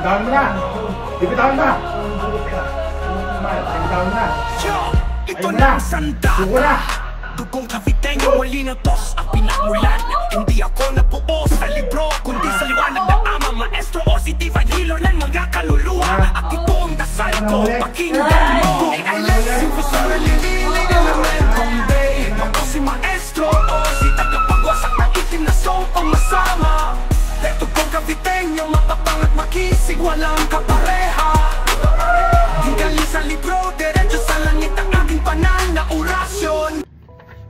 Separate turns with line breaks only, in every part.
Bitawan mo na! Bitawan mo na! Bitawan mo na!
Ito na ang sandata. Dugong Caviteño, walinatos ang pinamulan. Hindi ako nabuo sa libro, kundi sa liwanag ng ama, maestro o si Divine Healer ng mga kaluluwa. At ito ang dasal ko, pakinggan mo. I bless you for sarililing elementong day. Ako si maestro o si tagapagwasak ng itim na sopang masama. Dugong Caviteño, mapapang at makisig, walang kapareha. Di galing sa libro, diretso sa langit ang aking banal na orasyon.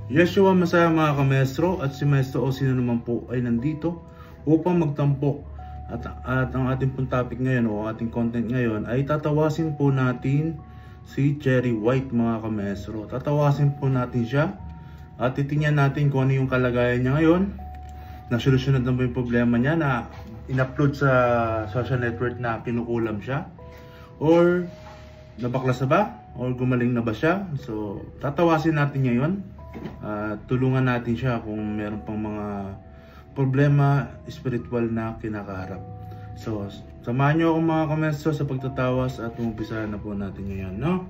Yeshua Masaya mga kamestro, at si Maestro o sino naman po ay nandito upang magtampok. At ang ating pong topic ngayon o ating content ngayon ay tatawasin po natin si Cherry White mga kamestro. Tatawasin po natin siya at titingnan natin kung ano yung kalagayan niya ngayon. Nasolusyonan na ba yung problema niya na in-upload sa social network na kinukulam siya? Or nabaklas na ba? Or gumaling na ba siya? So tatawasin natin ngayon. Tulungan natin siya kung meron pang mga problema spiritual na kinakaharap. So, samahan nyo ako mga kamestro sa pagtatawas at umpisahan na po natin ngayon, no?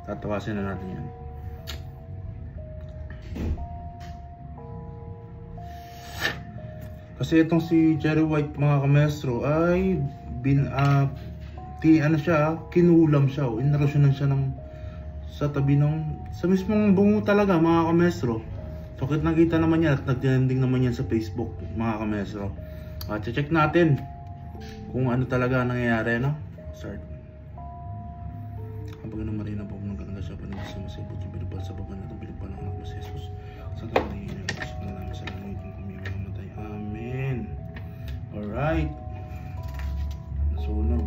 Tatawasin na natin yan. Kasi itong si Cherry White mga kamestro ay kinulam siya o inarasyonan siya ng sa tabi sa mismong bungo talaga mga kamestro. So nakita naman yan at nag-trending naman yan sa Facebook mga kamestro. Check natin kung ano talaga nangyayari, no? Start. Ang pagano marina po ng kanang siya pa ng sumasibot yung binabal sa baba na itong binabal ng anak mo si Jesus. Sa kanang hinin sa kanang sa langit ng kumiyang mamatay. Amen. Alright. Nasunog.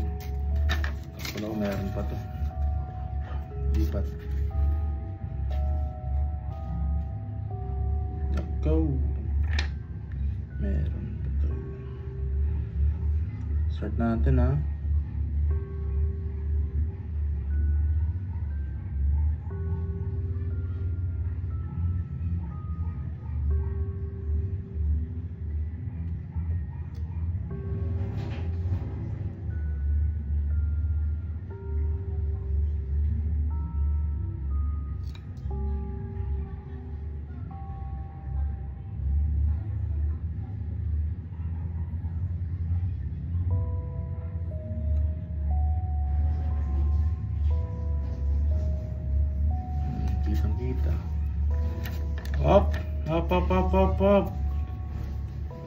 Tapos pala kung meron pa to. Lipat. Go. Meron pa to. Start natin ha. Kitang-kita. Op.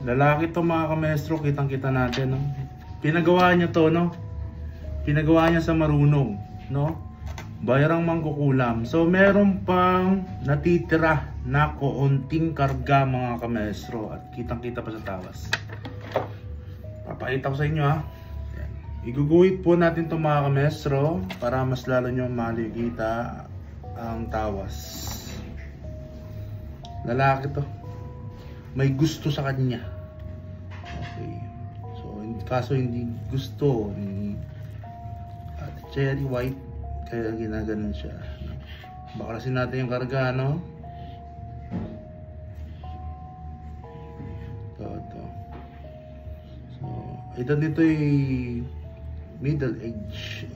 Lalaki to mga kamestro, kitang-kita natin, no? Pinagawa niya to, no? Pinagawa niya sa marunong, no? Bayarang mangkukulam. So meron pang natitira na kaunting karga mga kamestro at kitang-kita pa sa tawas. Papakita ko sa inyo ha. Iguguhit po natin to mga kamestro para mas lalo nyo makikita ang tawas. Lalaki to. May gusto sa kanya. Okay. So, kaso hindi gusto ni Cherry White, kaya ginaganon siya. Baklasin natin yung karga, no? Ito. So, ito dito ay middle age.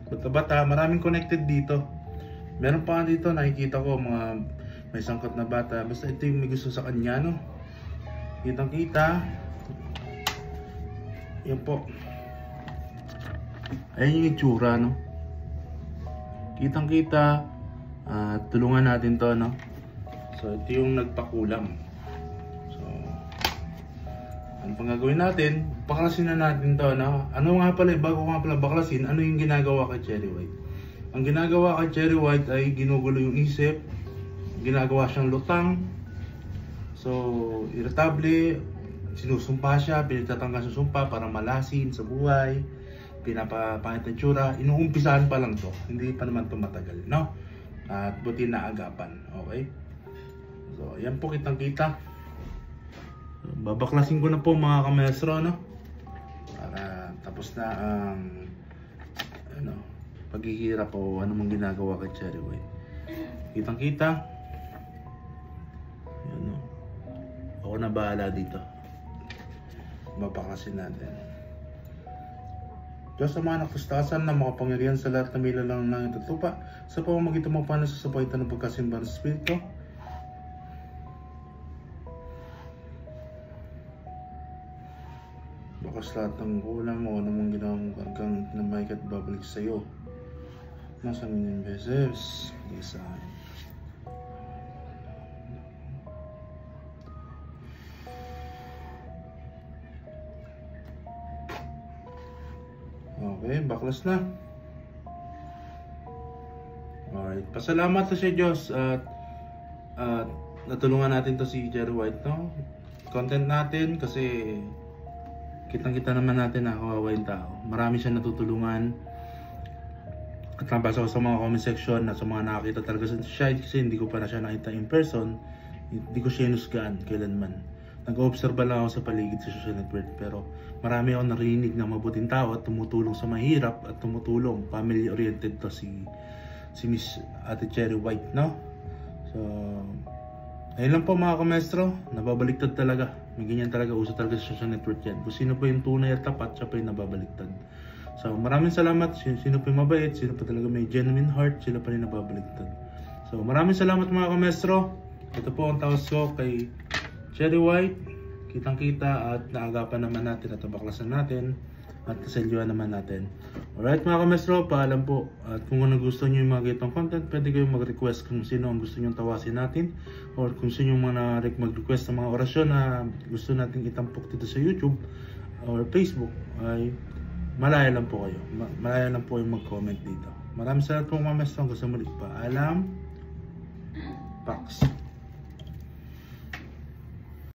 Bata-bata, maraming connected dito. Meron pa dito, nakikita ko mga may sangkot na bata. Basta ito yung may gusto sa kanya, no? Kitang-kita. Yan po. Ayan yung itsura, no? Kitang-kita. Tulungan natin to, no? So, ito yung nagpakulam. So, ano pang gagawin natin? Baklasin na natin to, no? Ano nga pala, bago nga pala baklasin, ano yung ginagawa kay Cherry White? Ang ginagawa kay Cherry White ay ginugulo yung isip, ginagawa siyang lutang, so irritable, sinusumpa siya, pinitatanggal sa sumpa para malasin sa buhay, pinapapangit ang tsura, inuumpisahan pa lang to, hindi pa naman to matagal, no? At buti na agapan, okay? So yan po kitang-kita. Babaklasin ko na po mga kamestro, no? Para tapos na ang paghihirap o ano mang ginagawa kay Cherry White. Kitang-kita. Yan, no? Ako na bahala dito. babaklasin natin. Diyos sa mga nakastasan na makapangyarihan sa lahat na may lalang ng ito lupa, sa pamamagitan mo paano sa sapagitan ng pagkasimba ng Espiritu, bakas lahat ng kulang o anumang ginawa mong kargang tinamay at babalik sa iyo. Nasa milyong beses, hindi sa akin. Okay, baklas na. Alright, pasalamat sa Diyos at natulungan natin to si Jerry White, no? Content natin kasi kitang-kita naman natin na kawawa yung tao. Marami siya natutulungan. At nabasa ko sa mga comment section na sa mga nakakita talaga siya kasi hindi ko pa na siya nakita in person. Hindi ko siya inusgaan kailanman. Nag-observe lang ako sa paligid sa social network pero marami akong narinig na mabuting tao at tumutulong sa mahirap at tumutulong. Family oriented to si Miss Ate Cherry White, no? So, ayun lang po mga kamestro, nababaliktad talaga. May ganyan talaga, uso talaga sa social network yan. Kung sino pa yung tunay at tapat, siya pa yung nababaliktad. So, maraming salamat. Sino pa yung mabait, sino pa talaga may genuine heart, sila pa rin nababaliktad. So, maraming salamat mga kamestro. Ito po ang tawas ko kay Cherry White, kitang-kita at naagapan naman natin at nabaklasan natin at naselyuhan naman natin. Alright mga kamestro, paalam po. At kung nagustuhan nyo yung mga ganitong content, pwede kayong mag-request kung sino ang gusto nyo tawasin natin or kung sino yung mag-request ng mga orasyon na gusto natin itampok dito sa YouTube or Facebook, ay malaya lang po kayo. Malaya lang po yung mag-comment dito. Maraming salamat po mga kamestro. Hanggang sa muli. Paalam. Pax.